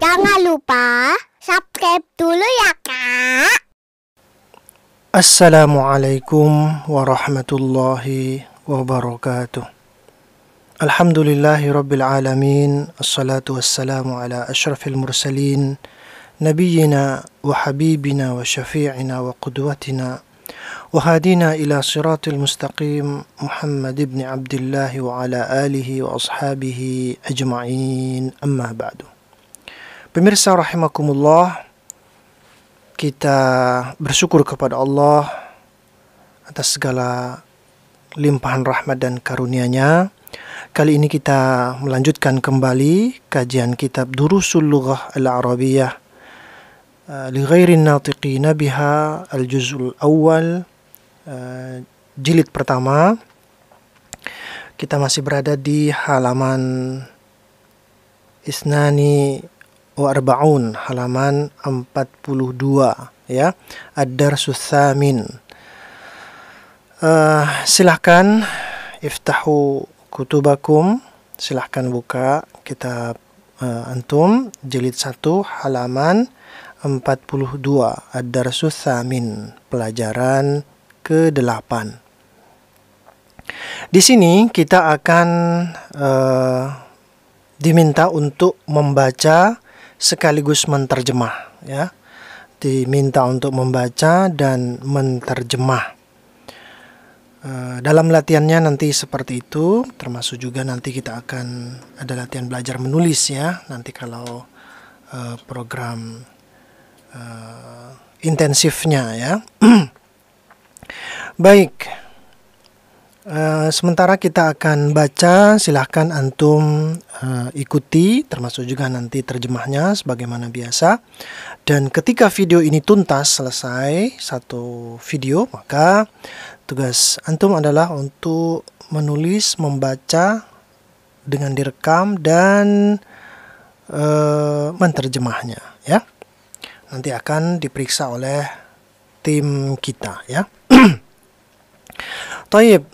Jangan lupa subscribe dulu ya kak. Assalamualaikum warahmatullahi wabarakatuh. Alhamdulillahi rabbil alamin. Assalatu wassalamu ala ashrafil mursalin, nabiyyina wa habibina wa syafi'ina wa qudwatina wa hadina ila siratil mustaqim, Muhammad ibn Abdullah wa ala alihi wa ashabihi ajma'in, amma ba'du. Pemirsa rahimakumullah, kita bersyukur kepada Allah atas segala limpahan rahmat dan karunia-Nya. Kali ini kita melanjutkan kembali kajian kitab Durusul Lughah Al-Arabiyyah li ghairin natiqina biha al-juz'ul awal, jilid pertama. Kita masih berada di halaman Isnani wa arba'un, halaman 42 ya, ad-darsus tsamin. Silahkan iftahu kutubakum, silahkan buka kitab antum jilid 1 halaman 42, ad-darsus tsamin, pelajaran ke-8. Di sini kita akan diminta untuk membaca sekaligus menterjemah ya. Diminta untuk membaca dan menterjemah. Dalam latihannya nanti seperti itu, termasuk juga nanti kita akan ada latihan belajar menulis ya. Nanti kalau program intensifnya ya. Baik. Sementara kita akan baca, silahkan antum ikuti, termasuk juga nanti terjemahnya sebagaimana biasa. Dan ketika video ini tuntas, selesai satu video, maka tugas antum adalah untuk menulis, membaca dengan direkam dan menterjemahnya ya. Nanti akan diperiksa oleh tim kita ya. Taib.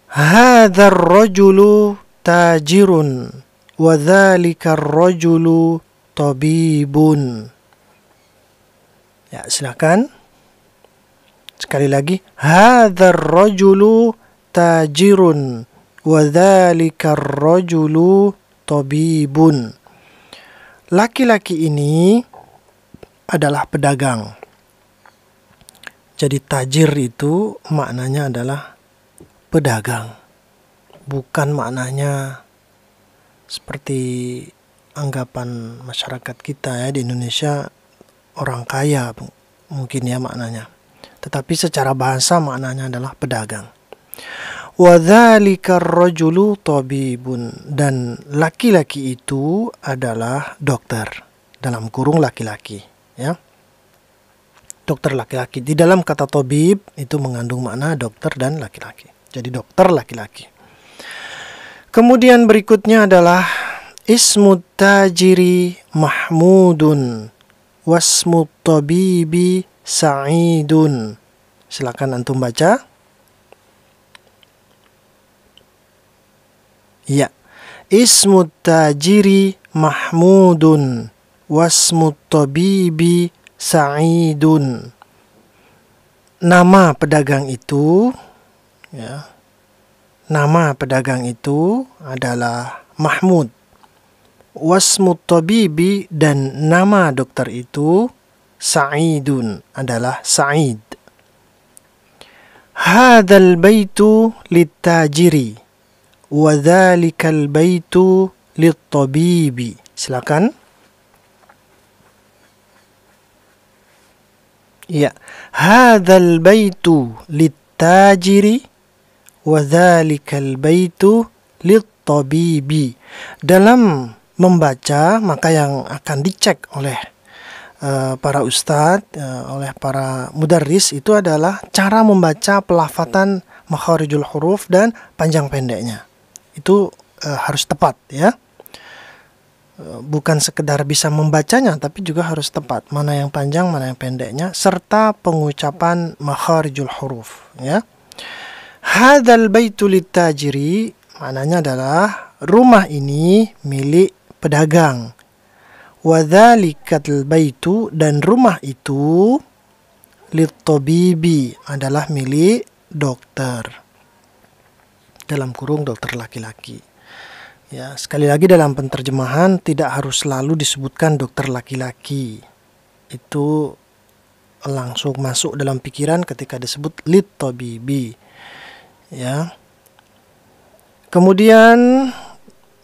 Hadzal rajulu tajirun wa dzalika rajulu tabibun. Ya, silakan. Sekali lagi, hadzal rajulu tajirun wa dzalika rajulu tabibun. Laki-laki ini adalah pedagang. Jadi tajir itu maknanya adalah pedagang, bukan maknanya seperti anggapan masyarakat kita ya di Indonesia, orang kaya mungkin ya maknanya. Tetapi secara bahasa maknanya adalah pedagang. Wa dzalika ar-rajulu tabibun, dan laki-laki itu adalah dokter, dalam kurung laki-laki ya. Dokter laki-laki. Di dalam kata tabib itu mengandung makna dokter dan laki-laki. Jadi dokter laki-laki. Kemudian berikutnya adalah ismut tajiri Mahmudun wasmut tabibi Sa'idun. Silakan antum baca. Ya. Ismut tajiri Mahmudun wasmut tabibi Sa'idun. Nama pedagang itu ya, nama pedagang itu adalah Mahmud. Wasmut tabibi, dan nama dokter itu Sa'idun, adalah Sa'id. Hadzal baitu lit-tajiri wa dzalikal baitu lit-tabibi. Silakan. Ya, hadzal baitu lit-tajiri wa dzalikal baitu lit-tabibi. Dalam membaca, maka yang akan dicek oleh para ustadz, oleh para mudarris itu adalah cara membaca pelafatan makharijul huruf dan panjang pendeknya. Itu harus tepat ya. Bukan sekedar bisa membacanya, tapi juga harus tepat. Mana yang panjang, mana yang pendeknya, serta pengucapan makharijul huruf ya. Hadzal baitu lit-tajiri maknanya adalah rumah ini milik pedagang. Wa dzalikal baitu, dan rumah itu, lit-tabibi, adalah milik dokter. Dalam kurung dokter laki-laki. Ya, sekali lagi dalam penterjemahan tidak harus selalu disebutkan dokter laki-laki. Itu langsung masuk dalam pikiran ketika disebut lit-tabibi. Ya. Kemudian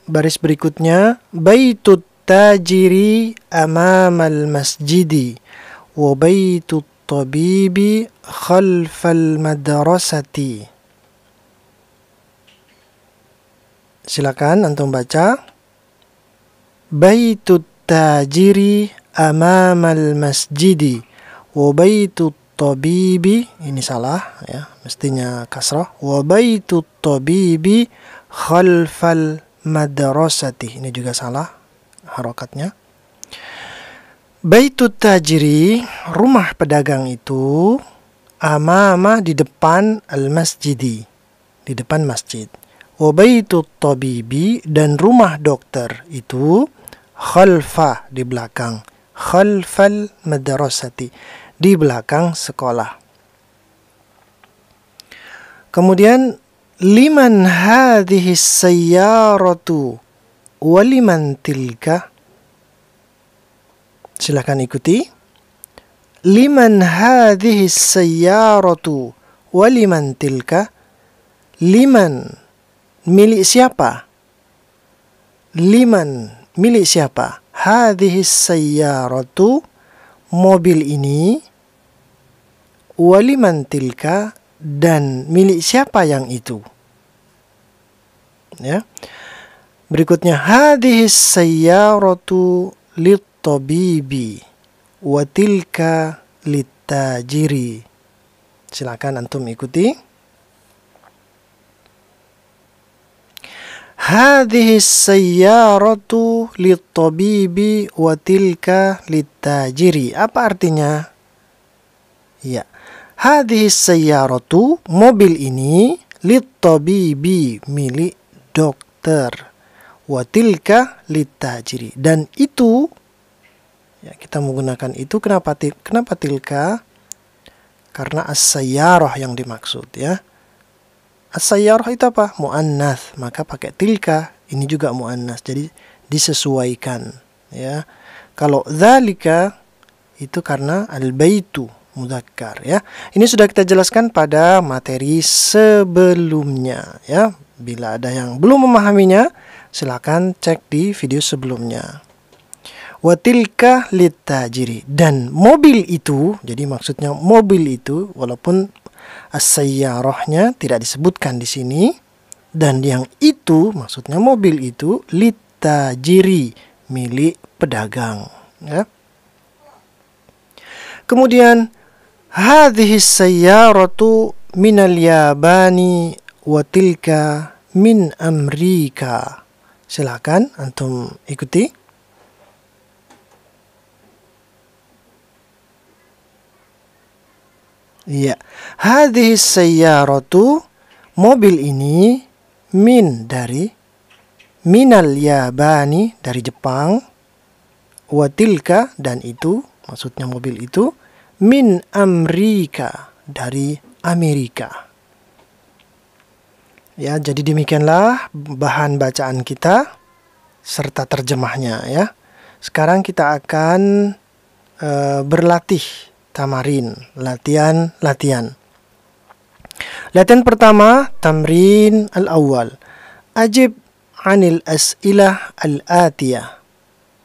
baris berikutnya, baitut tajiri amamal masjidi wa baitut tabibi khalfal madrasati. Silakan antum baca. Baitut tajiri amamal masjidi wa baitut tabibi, ini salah ya, mestinya kasrah. Wa baitut tabibi khalfal madrasati, ini juga salah harokatnya. Baitut tajiri, rumah pedagang itu, amama, di depan, al-masjidi, di depan masjid. Wa baitut tabibi, dan rumah dokter itu, khalfa, di belakang, khalfal madrasati, di belakang sekolah. Kemudian liman hadhihi sayyaratu wa liman tilka. Silakan ikuti. Liman hadhihi sayyaratu wa liman tilka. Liman, milik siapa? Liman, milik siapa? Hadhihi sayyaratu, mobil ini. Waliman tilka, dan milik siapa yang itu? Ya. Berikutnya, hadhihi sayyaratu lit-tabibi wa tilka lit-tajiri. Silakan antum ikuti. Hadhihi sayyaratu lit-tabibi wa tilka lit-tajiri. Apa artinya? Ya. Hadhihi sayyaratu, mobil ini, lit-tabibi, milik dokter. Wa tilka lit-tajiri. Dan itu, ya, kita menggunakan itu, kenapa tilka? Karena as-sayyarah yang dimaksud, ya. As-sayyarah itu apa? Mu'annath, maka pakai tilka, ini juga mu'annath, jadi disesuaikan, ya. Kalau dzalika itu karena al-baitu mudzakkar, ya. Ini sudah kita jelaskan pada materi sebelumnya, ya. Bila ada yang belum memahaminya, silakan cek di video sebelumnya. Wa tilka lit-tajiri, dan mobil itu, jadi maksudnya mobil itu, walaupun as-sayyarahnya tidak disebutkan di sini, dan yang itu maksudnya mobil itu lit-tajiri, milik pedagang, ya. Kemudian hadhihi sayyaratu minal yabani wa tilka min Amerika. Silakan antum ikuti. Ya, hadhihi sayyaratu, mobil ini, min, dari, minal yabani, dari Jepang, wa tilka, dan itu, maksudnya mobil itu, min Amerika, dari Amerika. Ya, jadi demikianlah bahan bacaan kita serta terjemahnya, ya. Sekarang kita akan berlatih tamarin, latihan. Latihan pertama, tamrin al-awwal. Ajib anil as'ilah al-atiyah.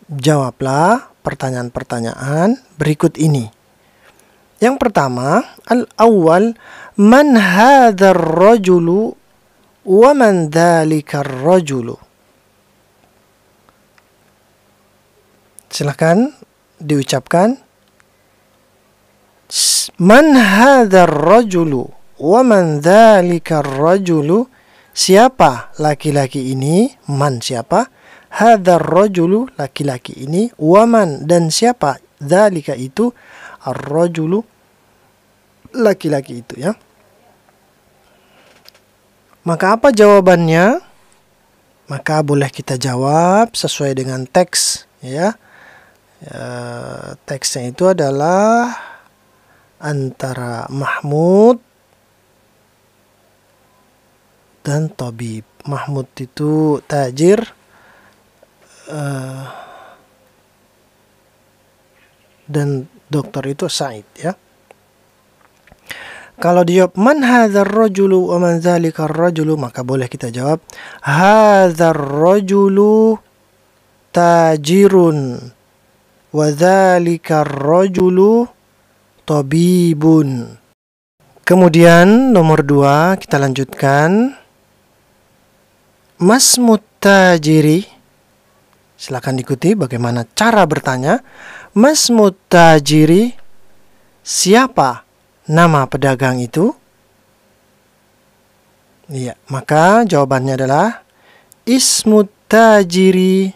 Jawablah pertanyaan-pertanyaan berikut ini. Yang pertama, al-awwal, man hadzal rajulu wa man dzalikar rajulu. Silakan diucapkan. Man hadzal rajulu wa man dzalikar rajulu. Siapa laki-laki ini? Man, siapa? Hadzal rajulu, laki-laki ini. Wa man, dan siapa? Dzalika, itu. Ar-rajulu, laki-laki itu, ya. Maka apa jawabannya? Maka boleh kita jawab sesuai dengan teks, ya. Teksnya itu adalah antara Mahmud dan tabib. Mahmud itu tajir, dan dokter itu Sa'id, ya. Kalau dijawab man hadzal rajulu wa man dzalikar rajulu, maka boleh kita jawab hadzal rajulu tajirun wa dzalikar rajulu tabibun. Kemudian nomor 2 kita lanjutkan. Masmut tajiri. Silakan ikuti bagaimana cara bertanya. Masmut tajiri, siapa nama pedagang itu? Iya, maka jawabannya adalah ismut tajiri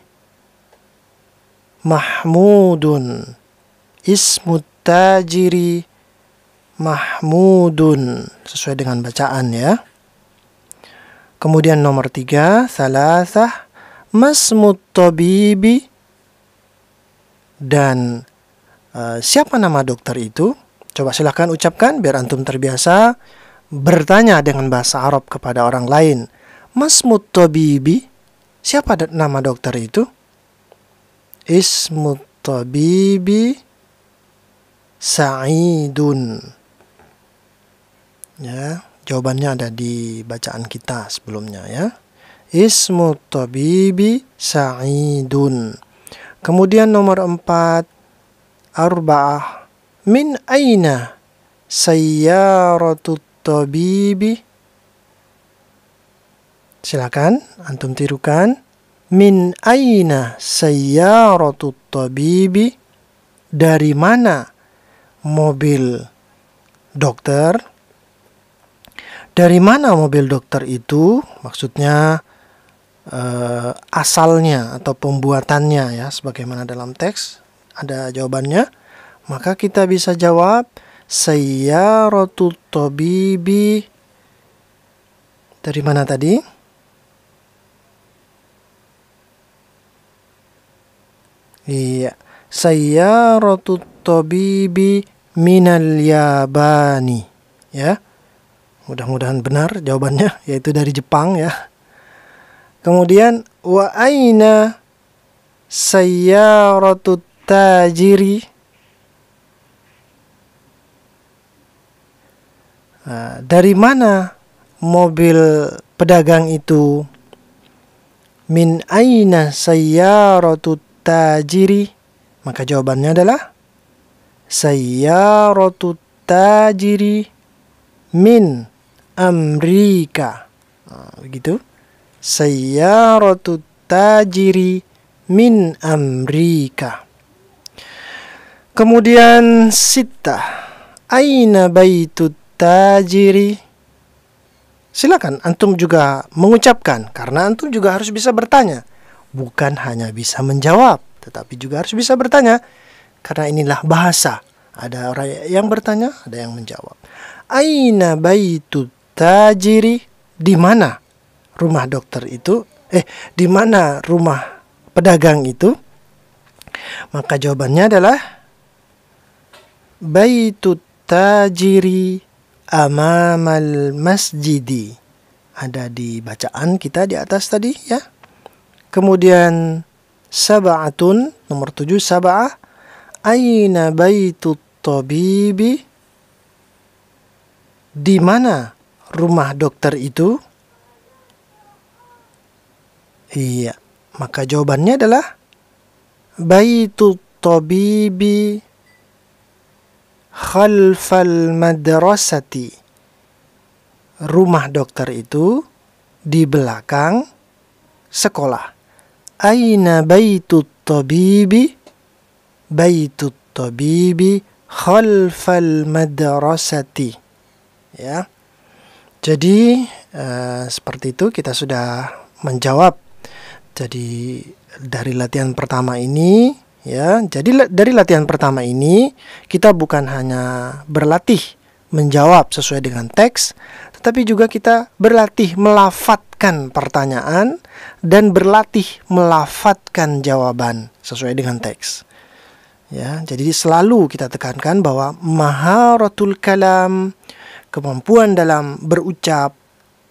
Mahmudun. Ismut tajiri Mahmudun, sesuai dengan bacaan, ya. Kemudian nomor 3, salasah masmut tabibi, dan siapa nama dokter itu? Coba silahkan ucapkan biar antum terbiasa bertanya dengan bahasa Arab kepada orang lain. Masmut tabibi, siapa nama dokter itu? Ismut tabibi Sa'idun. Ya, jawabannya ada di bacaan kita sebelumnya, ya. Ismut tabibi Sa'idun. Kemudian nomor 4, arba'ah. Min aina sayyaratut tabibi? Silakan antum tirukan. Min aina sayyaratut tabibi? Dari mana mobil dokter? Dari mana mobil dokter itu? Maksudnya asalnya atau pembuatannya, ya, sebagaimana dalam teks ada jawabannya. Maka kita bisa jawab sayyaratut tabibi. Dari mana tadi? Iya, sayyaratut tabibi minal Yabani, ya. Mudah-mudahan benar jawabannya, yaitu dari Jepang, ya. Kemudian wa aina sayyaratut tajiri? Dari mana mobil pedagang itu? Min aina sayyaratut tajiri? Maka jawabannya adalah sayyaratut tajiri min Amerika. Begitu. Sayyaratut tajiri min Amerika. Kemudian sita, aina baitut tajiri? Silakan antum juga mengucapkan, karena antum juga harus bisa bertanya. Bukan hanya bisa menjawab, tetapi juga harus bisa bertanya. Karena inilah bahasa. Ada orang yang bertanya, ada yang menjawab. Aina baitut tajiri? Di mana rumah dokter itu? Di mana rumah pedagang itu? Maka jawabannya adalah baitut tajiri amamal masjidi. Ada di bacaan kita di atas tadi, ya. Kemudian sab'atun, nomor 7, sab'ah. Aina baitut tabibi? Di mana rumah dokter itu? Iya, maka jawabannya adalah baitut tabibi khalfal madrasati. Rumah dokter itu di belakang sekolah. Aina baitut tabibi? Baitut tabibi khalfal madrasati. Ya. Jadi seperti itu kita sudah menjawab. Jadi dari latihan pertama ini, ya. Jadi dari latihan pertama ini kita bukan hanya berlatih menjawab sesuai dengan teks, tetapi juga kita berlatih melafadzkan pertanyaan dan berlatih melafadzkan jawaban sesuai dengan teks. Ya, jadi selalu kita tekankan bahwa maharatul kalam, kemampuan dalam berucap,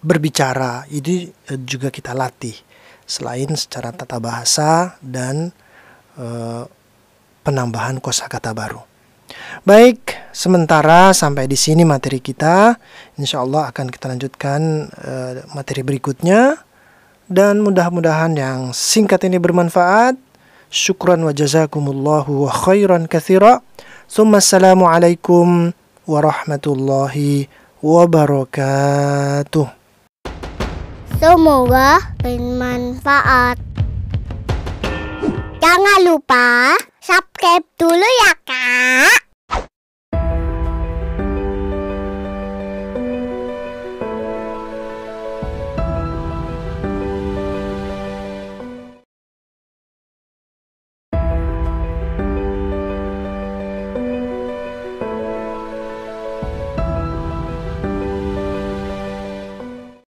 berbicara, itu juga kita latih. Selain secara tata bahasa dan penambahan kosakata baru. Baik, sementara sampai di sini materi kita. Insya Allah akan kita lanjutkan materi berikutnya. Dan mudah-mudahan yang singkat ini bermanfaat. Syukran wa jazakumullahu wa khairan katsira. Assalamualaikum warahmatullahi wabarakatuh. Semoga bermanfaat. Jangan lupa subscribe dulu ya, Kak.